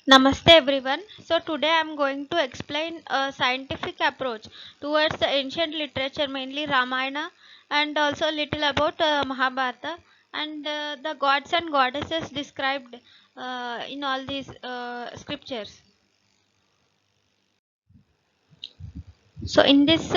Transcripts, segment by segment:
Namaste everyone. So today I am going to explain a scientific approach towards the ancient literature, mainly Ramayana, and also a little about Mahabharata and the gods and goddesses described in all these scriptures. So in this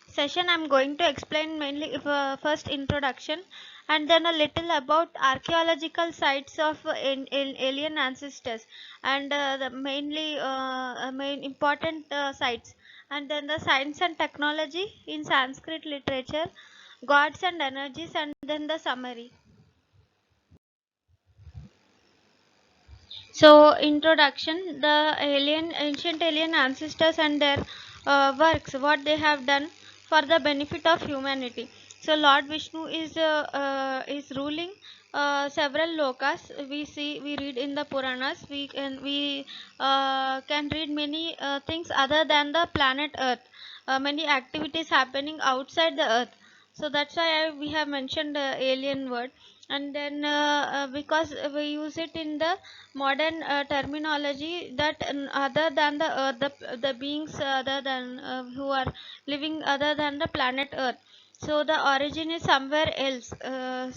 session, I'm going to explain mainly first introduction and then a little about archaeological sites of alien ancestors and the main important sites, and then the science and technology in Sanskrit literature, gods and energies, and then the summary. So, introduction: the ancient alien ancestors and their works, what they have done for the benefit of humanity. So, Lord Vishnu is ruling several lokas. We read in the Puranas. We can read many things other than the planet Earth. Many activities happening outside the Earth. So that's why we have mentioned the alien word. And then because we use it in the modern terminology that other than the earth, the beings other than who are living other than the planet earth, so the origin is somewhere else,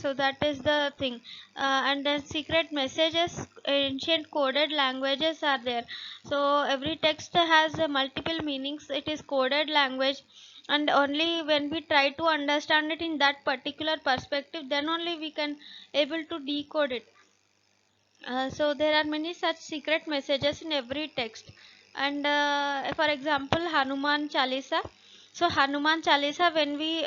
so that is the thing. And then secret messages, ancient coded languages are there. So every text has multiple meanings, it is coded language, and only when we try to understand it in that particular perspective, then only we can able to decode it. So there are many such secret messages in every text. And for example, Hanuman Chalisa. So Hanuman Chalisa, when we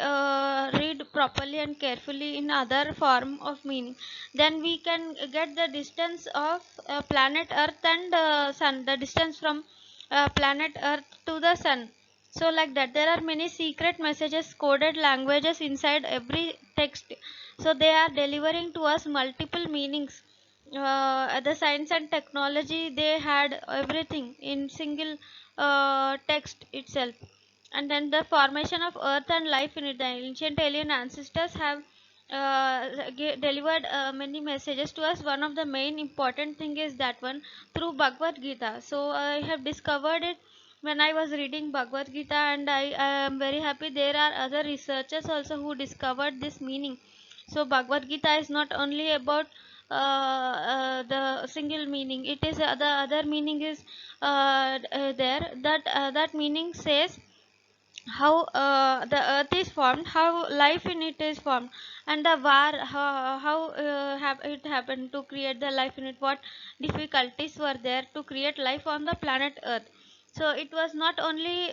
read properly and carefully in other form of meaning, then we can get the distance of planet Earth and Sun, the distance from planet Earth to the Sun. So like that, there are many secret messages, coded languages inside every text. So they are delivering to us multiple meanings. The science and technology, they had everything in single text itself. And then the formation of earth and life in it, the ancient alien ancestors have delivered many messages to us. One of the main important thing is that one through Bhagavad Gita. So I have discovered it when I was reading Bhagavad Gita, and I am very happy there are other researchers also who discovered this meaning. So Bhagavad Gita is not only about the single meaning, it is the other meaning is there. That meaning says how the earth is formed, how life in it is formed, and the war, how it happened to create the life in it, what difficulties were there to create life on the planet earth. So it was not only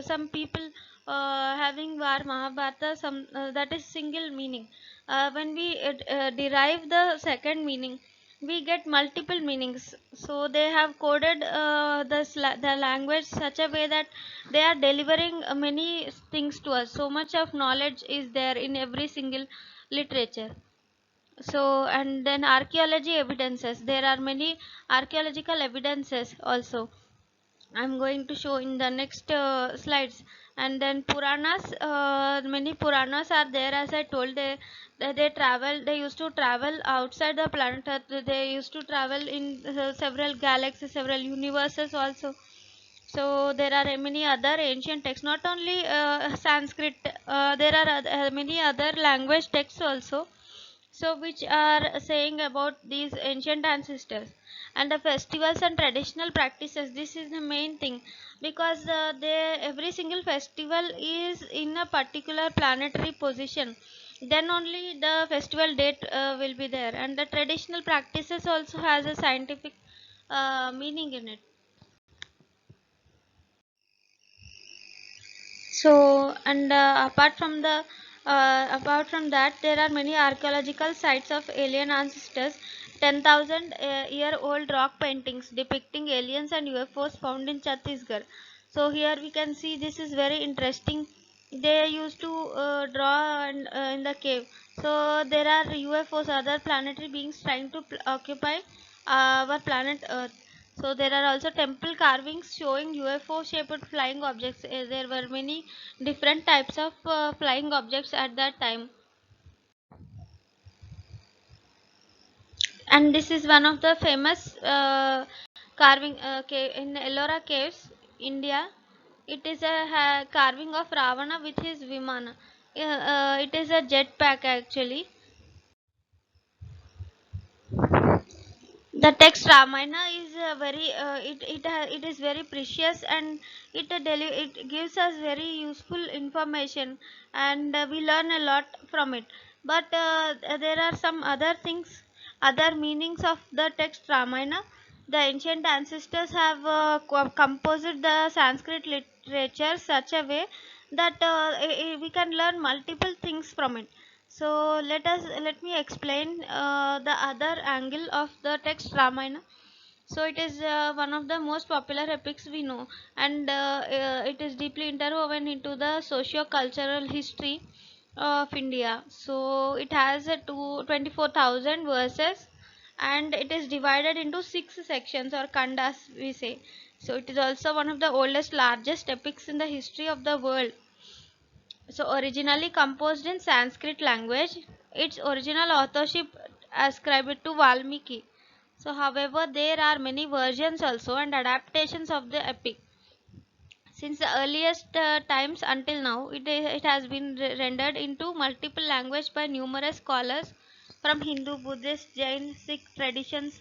some people having war Mahabharata, some that is single meaning. When we derive the second meaning, we get multiple meanings. So they have coded the language such a way that they are delivering many things to us. So much of knowledge is there in every single literature. So, and then archaeology evidences, there are many archaeological evidences also. I'm going to show in the next slides. And then Puranas, many Puranas are there. As I told, they travel. They used to travel outside the planet Earth. They used to travel in several galaxies, several universes also. So there are many other ancient texts, not only Sanskrit. There are many other language texts also, so which are saying about these ancient ancestors. And the festivals and traditional practices, this is the main thing, because they every single festival is in a particular planetary position, then only the festival date will be there. And the traditional practices also has a scientific meaning in it. So, and apart from that, there are many archaeological sites of alien ancestors. 10,000 year old rock paintings depicting aliens and UFOs found in Chhattisgarh. So here we can see, this is very interesting. They used to draw in the cave. So there are UFOs, other planetary beings trying to occupy our planet Earth. So there are also temple carvings showing UFO shaped flying objects. There were many different types of flying objects at that time. And this is one of the famous carving cave in Ellora Caves, India. It is a carving of Ravana with his Vimana. It is a jetpack actually. The text Ramayana is very it is very precious, and it gives us very useful information, and we learn a lot from it. But there are some other things, other meanings of the text Ramayana. The ancient ancestors have composed the Sanskrit literature such a way that we can learn multiple things from it. So let me explain the other angle of the text Ramayana. So it is one of the most popular epics we know, and it is deeply interwoven into the socio-cultural history of India. So it has 24,000 verses, and it is divided into six sections or kandas we say. So it is also one of the oldest, largest epics in the history of the world. So originally composed in Sanskrit language, its original authorship ascribed to Valmiki. So however, there are many versions also and adaptations of the epic. Since the earliest times until now, it has been rendered into multiple languages by numerous scholars from Hindu, Buddhist, Jain, Sikh traditions,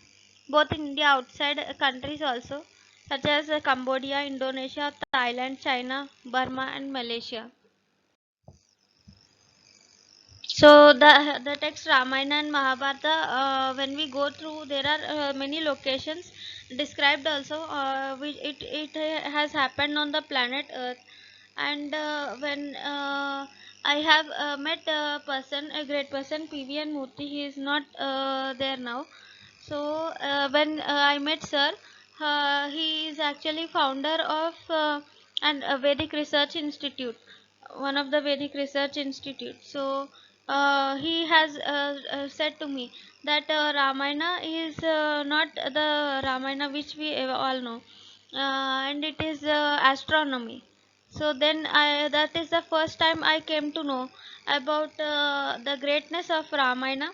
both in India outside countries also, such as Cambodia, Indonesia, Thailand, China, Burma, and Malaysia. So the text Ramayana and Mahabharata, when we go through, there are many locations described also. It has happened on the planet Earth, and when I have met a person, a great person, PVN Murthy. He is not there now. So when I met Sir, he is actually founder of an a Vedic Research Institute, one of the Vedic Research Institute. So he has said to me that Ramayana is not the Ramayana which we all know, and it is astronomy. So then that is the first time I came to know about the greatness of Ramayana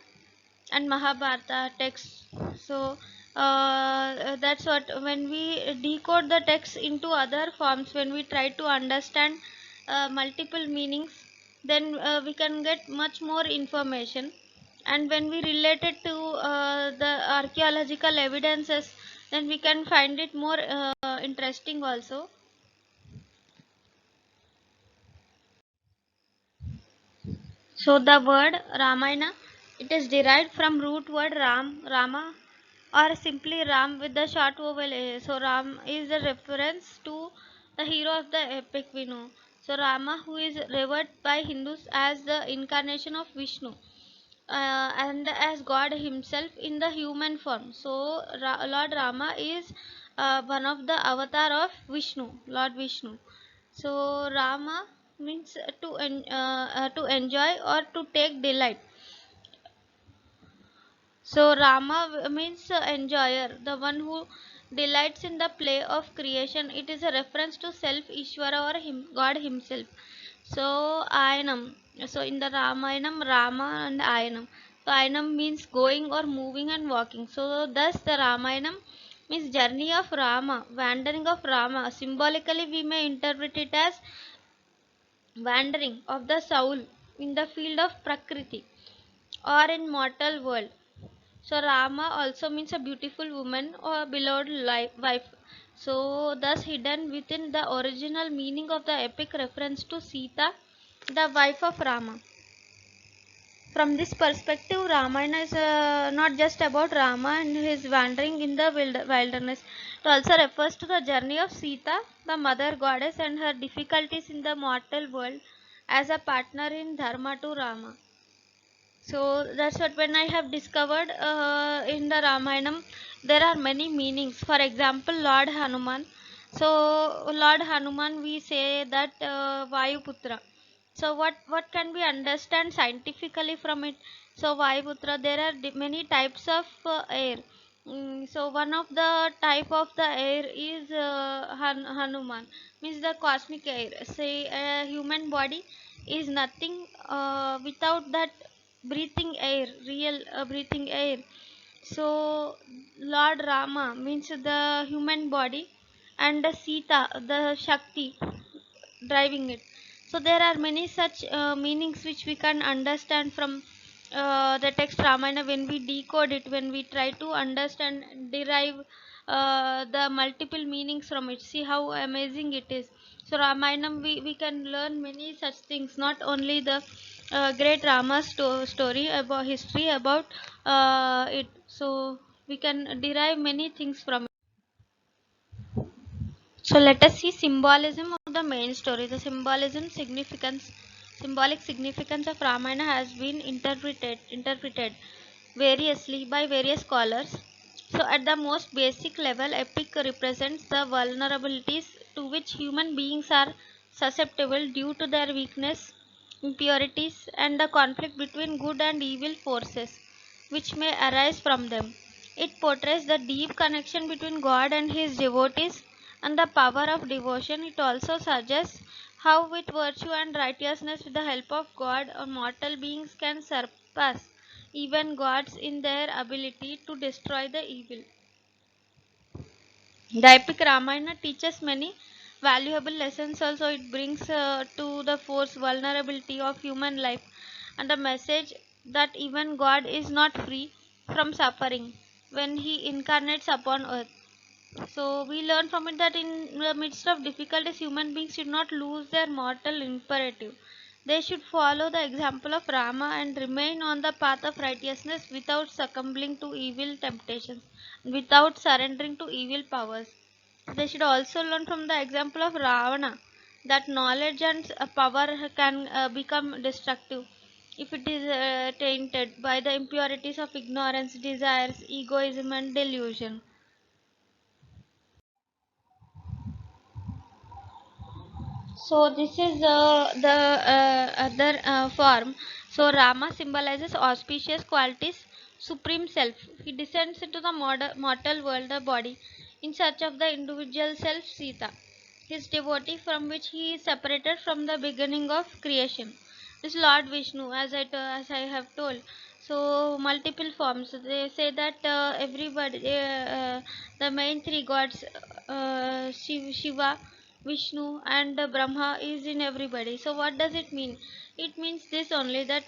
and Mahabharata text. So that's what, when we decode the text into other forms, when we try to understand multiple meanings, then we can get much more information. And when we relate it to the archaeological evidences, then we can find it more interesting also. So the word Ramayana, it is derived from root word Ram, Rama, or simply Ram with the short vowel A. So Ram is a reference to the hero of the epic we know. So Rama, who is revered by Hindus as the incarnation of Vishnu, and as God Himself in the human form. So Lord Rama is one of the avatar of Vishnu, Lord Vishnu. So Rama means to enjoy or to take delight. So Rama means enjoyer, the one who delights in the play of creation. It is a reference to self, Ishvara, or God Himself. So Ayanam. So in the Ramayanam, Rama and Ayanam. So Ayanam means going or moving and walking. So thus the Ramayanam means journey of Rama, wandering of Rama. Symbolically, we may interpret it as wandering of the soul in the field of Prakriti or in mortal world. So Rama also means a beautiful woman or beloved wife. So thus hidden within the original meaning of the epic reference to Sita, the wife of Rama. From this perspective, Ramayana is not just about Rama and his wandering in the wilderness. It also refers to the journey of Sita, the mother goddess, and her difficulties in the mortal world as a partner in Dharma to Rama. So that's what, when I have discovered in the Ramayanam, there are many meanings. For example, Lord Hanuman. So Lord Hanuman, we say that Vayuputra. So what can we understand scientifically from it? So Vayuputra, there are many types of air. So one of the type of the air is Hanuman, means the cosmic air. Say a human body is nothing without that breathing air, real breathing air. So Lord Rama means the human body, and the Sita, the Shakti driving it. So there are many such meanings which we can understand from the text Ramayana when we decode it, when we try to understand, derive the multiple meanings from it. See how amazing it is. So Ramayana, we can learn many such things, not only the great Rama story about history about it. So we can derive many things from it. So let us see symbolism of the main story. The symbolic significance of Ramayana has been interpreted variously by various scholars. So at the most basic level, epic represents the vulnerabilities to which human beings are susceptible due to their weakness, impurities, and the conflict between good and evil forces which may arise from them. It portrays the deep connection between God and his devotees and the power of devotion. It also suggests how, with virtue and righteousness, with the help of God, mortal beings can surpass even gods in their ability to destroy the evil. The epic Ramayana teaches many valuable lessons also. It brings to the force vulnerability of human life and the message that even God is not free from suffering when he incarnates upon earth. So we learn from it that in the midst of difficulties, human beings should not lose their mortal imperative. They should follow the example of Rama and remain on the path of righteousness without succumbing to evil temptations, without surrendering to evil powers. They should also learn from the example of Ravana that knowledge and power can become destructive if it is tainted by the impurities of ignorance, desires, egoism, and delusion. So this is the other form. So Rama symbolizes auspicious qualities, supreme self. He descends into the mortal world, the body, in search of the individual self, Sita, his devotee from which he is separated from the beginning of creation. This Lord Vishnu, as I have told. So multiple forms. They say that everybody, the main three gods, Shiva, Vishnu, and Brahma is in everybody. So what does it mean? It means this only, that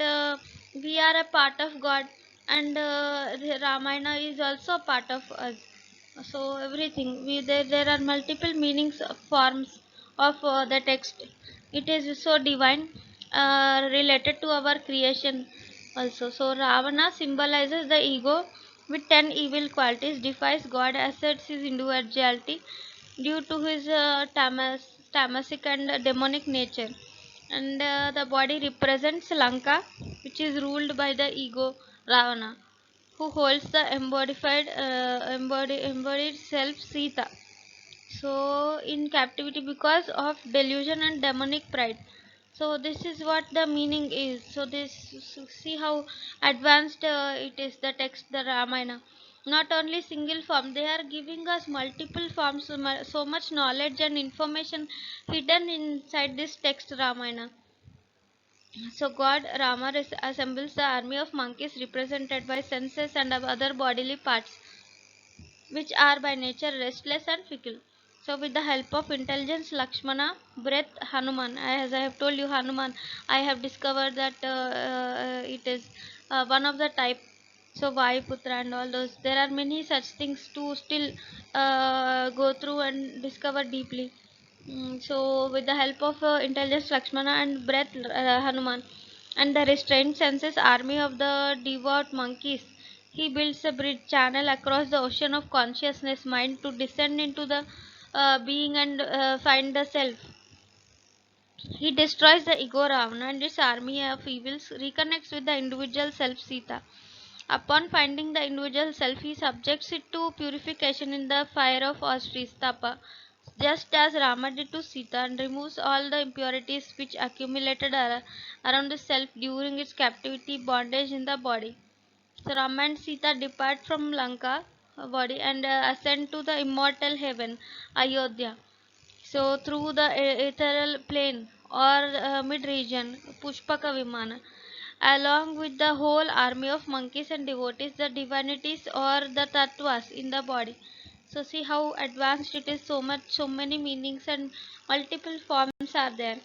we are a part of God, and the Ramayana is also a part of us. So everything, there are multiple meanings forms of the text. It is so divine, related to our creation also. So Ravana symbolizes the ego with 10 evil qualities, defies God, asserts his individuality due to his tamasic and demonic nature. And the body represents Lanka, which is ruled by the ego Ravana, who holds the embodied self Sita. So in captivity because of delusion and demonic pride. So this is what the meaning is. So this, see how advanced it is, the text, the Ramayana. Not only single form, they are giving us multiple forms, so much knowledge and information hidden inside this text Ramayana. So God Rama assembles the army of monkeys represented by senses and other bodily parts, which are by nature restless and fickle. So, with the help of intelligence, Lakshmana, breath, Hanuman. As I have told you, Hanuman, I have discovered that it is one of the type. So, Vayuputra and all those. There are many such things to still go through and discover deeply. So, with the help of intelligence, Lakshmana, and breath, Hanuman, and the restrained senses army of the devout monkeys, he builds a bridge channel across the ocean of consciousness mind to descend into the being and find the self. He destroys the ego Ravana and its army of evils, reconnects with the individual self Sita. Upon finding the individual self, he subjects it to purification in the fire of austerities, tapa, just as Rama did to Sita, and removes all the impurities which accumulated around the self during its captivity bondage in the body. So Rama and Sita depart from Lanka body and ascend to the immortal heaven, Ayodhya. So through the ethereal plane or mid region, Pushpaka Vimana, along with the whole army of monkeys and devotees, the divinities or the tattvas in the body. So see how advanced it is, so much, so many meanings and multiple forms are there.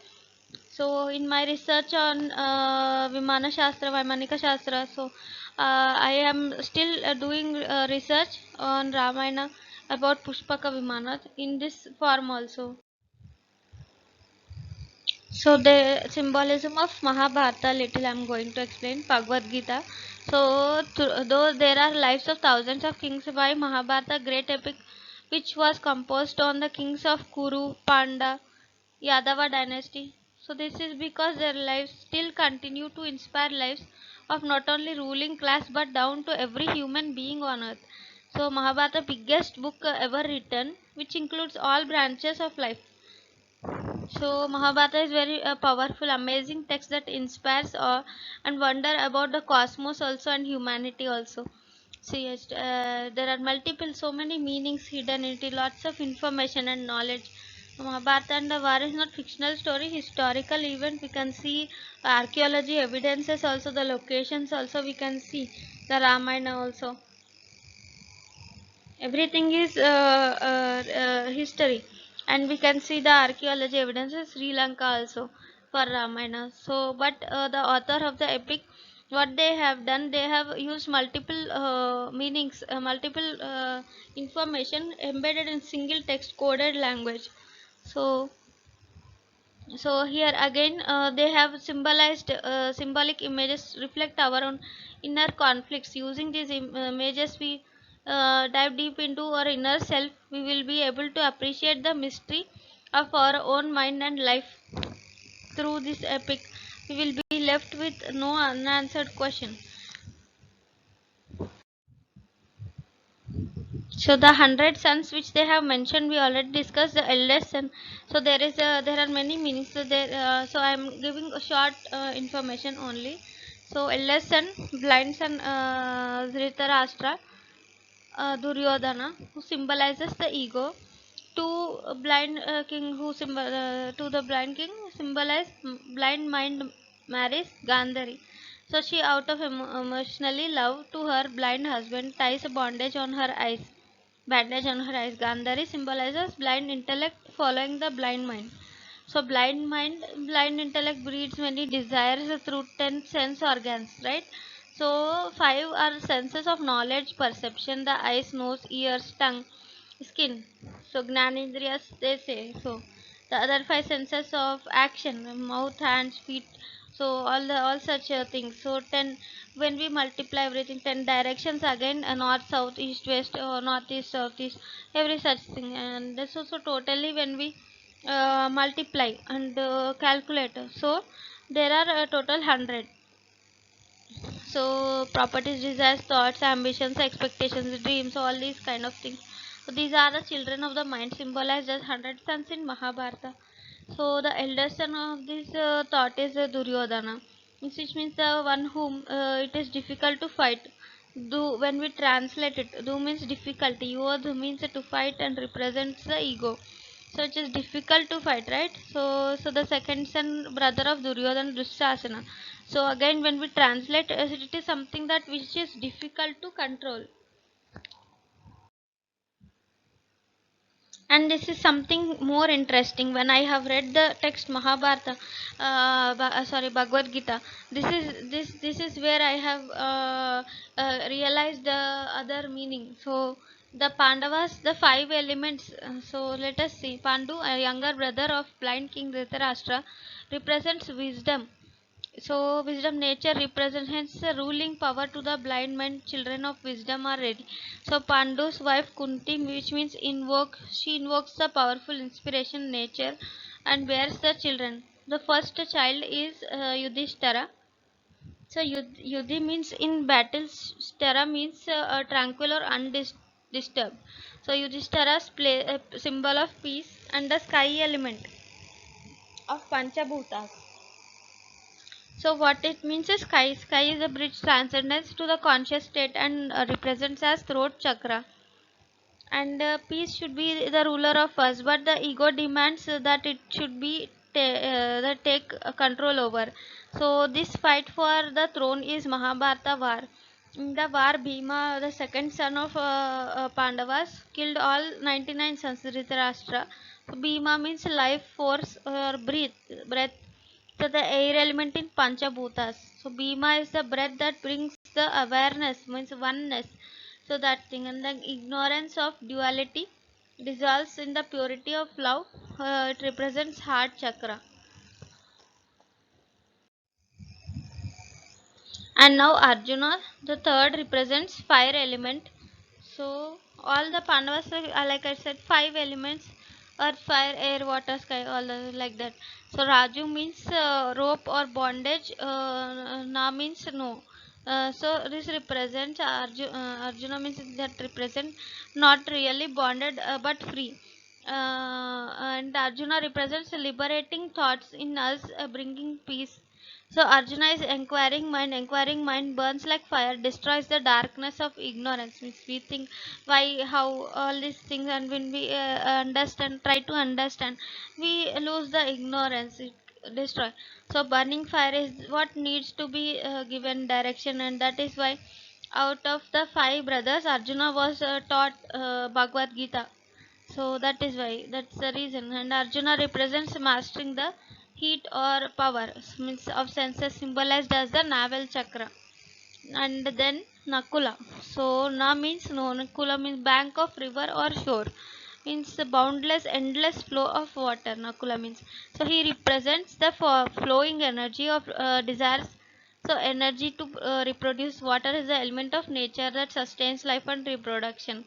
So in my research on Vimana Shastra, Vaimanika Shastra, so I am still doing research on Ramayana about Pushpaka Vimana in this form also. So the symbolism of Mahabharata, little I'm going to explain Bhagavad Gita. So though there are lives of thousands of kings, why Mahabharata, great epic, which was composed on the kings of Kuru, Panda, Yadava dynasty. So this is because their lives still continue to inspire lives of not only ruling class but down to every human being on earth. So Mahabharata, biggest book ever written, which includes all branches of life. So Mahabharata is very powerful, amazing text that inspires awe and wonder about the cosmos also and humanity also. So yes, there are multiple, so many meanings hidden in it, lots of information and knowledge. Mahabharata and the war is not fictional story, historical event. We can see archaeology evidences also, the locations also we can see, the Ramayana also. Everything is history, and we can see the archaeology evidences Sri Lanka also for Ramayana. So but the author of the epic, what they have done, they have used multiple meanings, multiple information embedded in single text coded language. So so here again they have symbolized symbolic images reflect our own inner conflicts. Using these images we dive deep into our inner self, we will be able to appreciate the mystery of our own mind and life. Through this epic we will be left with no unanswered question. So the 100 sons which they have mentioned, we already discussed the eldest son. So there are many meanings. So there, so I am giving a short information only. So eldest son, blind son, Dhritarashtra, Duryodhana, who symbolizes the ego. Blind king who to the blind king symbolize blind mind marries Gandhari. So she, out of emotionally love to her blind husband, ties a bandage on her eyes. Gandhari symbolizes blind intellect following the blind mind. So blind intellect breeds many desires through 10 sense organs, right? So five are senses of knowledge, perception, the eyes, nose, ears, tongue, skin. So Gnanendriyas they say. So the other five senses of action, mouth, hands, feet. So all such things. So 10, when we multiply everything, 10 directions again, north, south, east, west, or northeast, southeast, every such thing. And this also totally when we multiply and calculate. So there are a total 100. So properties, desires, thoughts, ambitions, expectations, dreams, all these kind of things. So these are the children of the mind, symbolized as 100 sons in Mahabharata. So the eldest son of this thought is Duryodhana, which means the one whom it is difficult to fight. When we translate it, Du means difficulty, Yodh means to fight and represents the ego. So it is difficult to fight, right? So the second son, brother of Duryodhana, Dushasana. So again, when we translate, it is something that which is difficult to control. And this is something more interesting. When I have read the text Mahabharata, sorry, Bhagavad Gita, this is where I have realized the other meaning. So the Pandavas, the five elements, so let us see. Pandu, a younger brother of blind king Dhritarashtra, represents wisdom. So wisdom nature represents, hence the ruling power to the blind man. Children of wisdom are ready. So Pandu's wife Kunti, which means she invokes the powerful inspiration nature and bears the children. The first child is Yudhishthira. So Yudhi means in battles, Stara means tranquil or undisturbed. So Yudhishthira's play a symbol of peace and the sky element of Panchabhutas. So what it means is sky. Sky is a bridge transcendence to the conscious state and represents as throat chakra. And peace should be the ruler of us, but the ego demands that it should be that take control over. So this fight for the throne is Mahabharata war. In the war, Bhima, the second son of Pandavas, killed all 99 sons of Dhritarashtra. So Bhima means life force or breath. So the air element in Panchabhutas. So Bhima is the breath that brings the awareness, means oneness. So that thing, and the ignorance of duality dissolves in the purity of love. It represents heart chakra. And now Arjuna, the third, represents fire element. So all the Pandavas are, like I said, five elements: earth, fire, air, water, sky, all like that. So Raju means rope or bondage. Na means no. So this represents Arjuna means that represent not really bonded but free. And Arjuna represents liberating thoughts in us, bringing peace. So Arjuna is inquiring mind burns like fire, destroys the darkness of ignorance. Means we think why, how, all these things, and when we try to understand, we lose the ignorance. It destroy. So burning fire is what needs to be given direction, and that is why out of the five brothers, Arjuna was taught Bhagavad Gita. So that is why, that's the reason. And Arjuna represents mastering the heat or power, means of senses, symbolized as the navel chakra. And then Nakula. So Na means no, Nakula means bank of river or shore. Means the boundless, endless flow of water. Nakula means. So he represents the flowing energy of desires. So energy to reproduce. Water is the element of nature that sustains life and reproduction.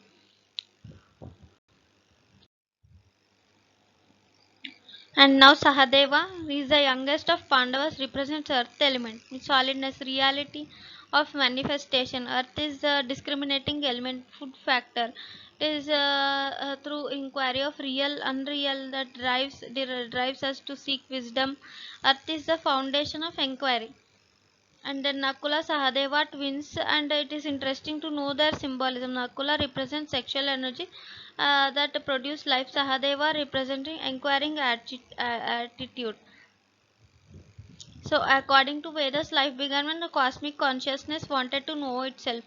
And now Sahadeva is the youngest of Pandavas, represents earth element, solidness, reality of manifestation. Earth is the discriminating element, food factor. It is through inquiry of real, unreal that drives us to seek wisdom. Earth is the foundation of inquiry. And then Nakula Sahadeva twins, and it is interesting to know their symbolism. Nakula represents sexual energy that produce life. Sahadeva representing inquiring attitude. So, according to Vedas, life began when the cosmic consciousness wanted to know itself,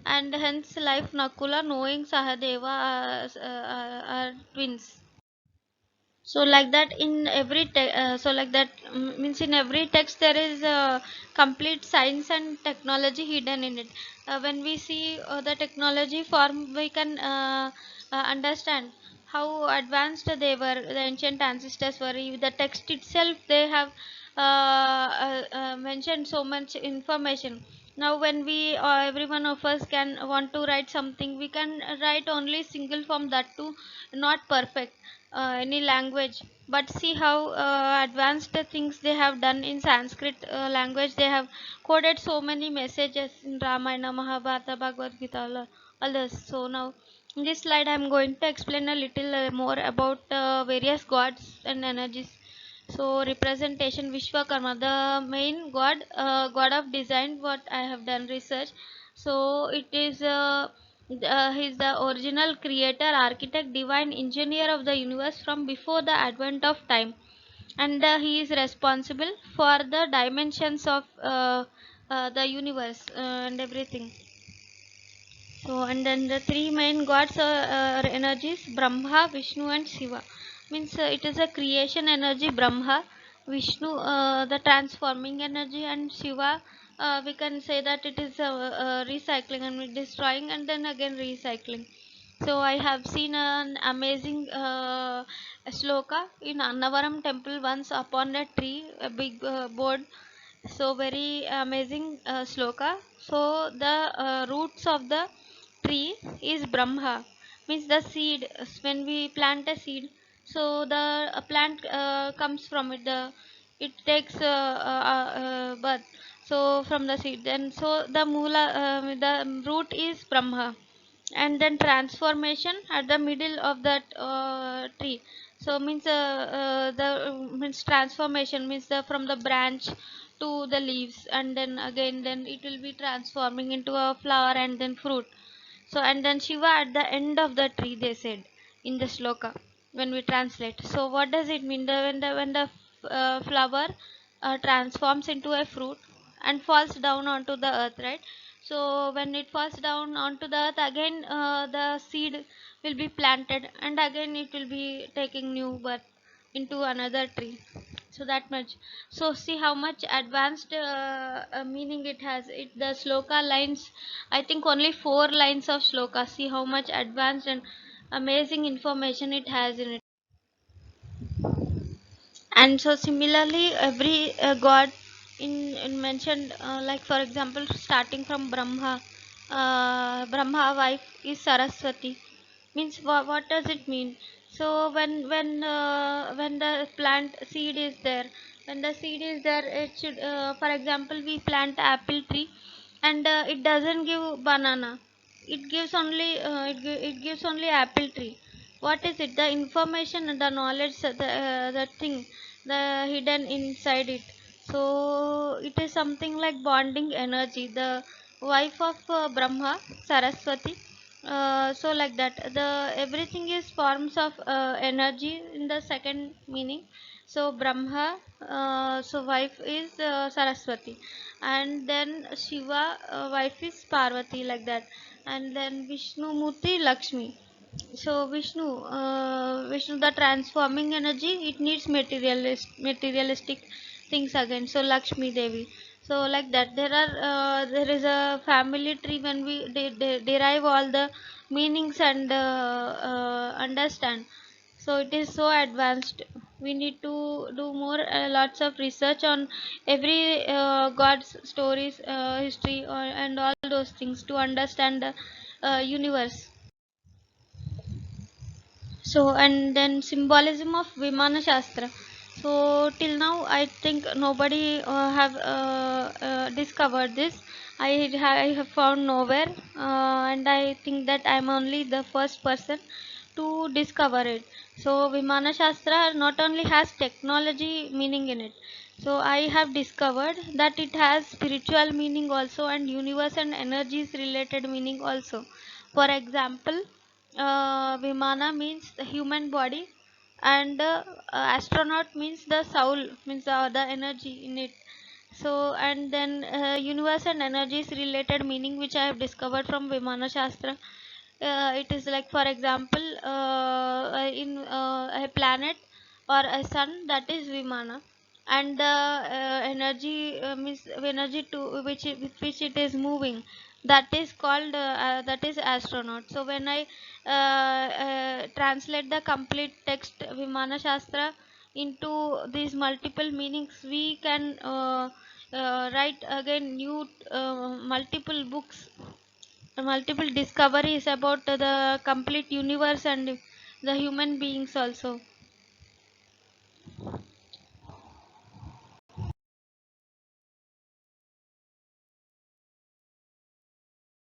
and hence life Nakula knowing Sahadeva are twins. So like that in every so like that means in every text there is complete science and technology hidden in it. When we see the technology form, we can understand how advanced they were, the ancient ancestors were. The text itself, they have mentioned so much information. Now when we every one of us can want to write something, we can write only single form, that too not perfect any language. But see how advanced things they have done in Sanskrit language. They have coded so many messages in Ramayana, Mahabharata, Bhagavad Gita, all this. So now in this slide I am going to explain a little more about various gods and energies. So representation Vishwakarma, the main god, god of design. What I have done research. So it is he is the original creator, architect, divine engineer of the universe from before the advent of time, and he is responsible for the dimensions of the universe and everything. So, and then the three main gods are energies: Brahma, Vishnu, and Shiva. Means it is a creation energy, Brahma; Vishnu, the transforming energy; and Shiva, we can say that it is recycling and destroying, and then again recycling. So I have seen an amazing sloka in Annavaram temple once upon a tree, a big board. So very amazing sloka. So the roots of the tree is Brahma, means the seed. When we plant a seed, so the plant comes from it. The it takes birth. So from the seed, then so the moola, the root is Brahma, and then transformation at the middle of that tree. So means the means transformation means the from the branch to the leaves, and then again then it will be transforming into a flower and then fruit. So and then Shiva at the end of the tree, they said in the sloka when we translate. So what does it mean? The when the flower transforms into a fruit and falls down onto the earth, right? So when it falls down onto the earth again, the seed will be planted and again it will be taking new birth into another tree. So that much. So see how much advanced meaning it has. It the shloka lines, I think only 4 lines of shloka. See how much advanced and amazing information it has in it. And so similarly every god in mentioned, like for example starting from Brahma, Brahma wife is Saraswati, means what does it mean? So when the plant seed is there, when the seed is there, it should, for example we plant apple tree and it doesn't give banana, it gives only it gives only apple tree. What is it? The information and the knowledge, the thing, the hidden inside it. So it is something like bonding energy. The wife of Brahma, Saraswati. So like that, the everything is forms of energy in the second meaning. So Brahma, so wife is Saraswati, and then Shiva, wife is Parvati, like that. And then Vishnu Murti, Lakshmi. So Vishnu, the transforming energy, it needs materialistic things again. So Lakshmi Devi. So like that, there is a family tree. When we derive all the meanings and understand, so it is so advanced. We need to do more, lots of research on every god's stories, history, and all those things to understand the universe. So and then symbolism of Vimana Shastra. So till now, I think nobody have discovered this. I have found nowhere, and I think that I'm only the first person to discover it. So Vimana Shastra not only has technology meaning in it. So I have discovered that it has spiritual meaning also and universe and energies related meaning also. For example, Vimana means the human body, and astronaut means the soul, means the energy in it. So and then universe and energies related meaning which I have discovered from Vimana Shastra. It is like for example, in a planet or a sun, that is Vimana, and the energy means energy to with which it is moving, that is called that is astronaut. So when I translate the complete text Vimana Shastra into these multiple meanings, we can write again new multiple books, multiple discoveries about the complete universe and the human beings also.